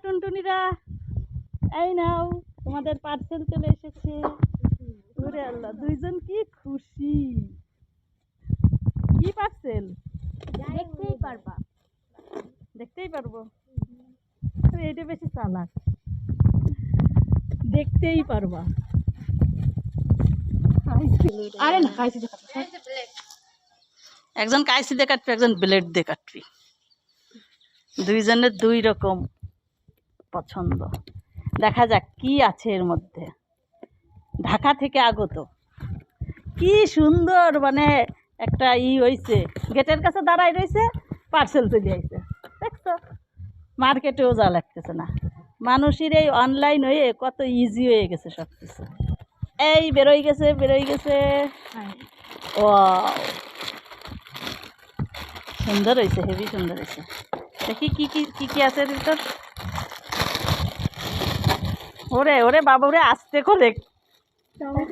টুনটুনিরা, এই নাও তোমাদের পার্সেল চলে এসেছে। ওরে আল্লাহ, দুইজন কি খুশি। কি পার্সেল? দেখতেই পারবা। দেখতেই পারবো? এইটা বেশি চালাক, দেখতেই পারবা। আরে না, কাইছি দেখা। একজন কাইসি দিয়ে কাটবি, একজন ব্লেড দিয়ে কাটবি। দুইজনের দুই রকম পছন্দ। দেখা যাক কি আছে এর মধ্যে। ঢাকা থেকে আগত, কি সুন্দর, মানে একটা হইছে, গেটের কাছে দাঁড়াই রয়েছে, পার্সেল চলে আইছে। দেখছো, মার্কেটেও যা লাগতেছে না। মানুষের এই অনলাইন হয়ে কত ইজি হয়ে গেছে সব কিছু। এই বেরোই গেছে, বেরোই গেছে। ও সুন্দর হয়েছে, হেভি সুন্দর হয়েছে। দেখি কি কি কি কি আছে ভিতর। ওরে ওরে বাবা, ওরে আস্তে করে।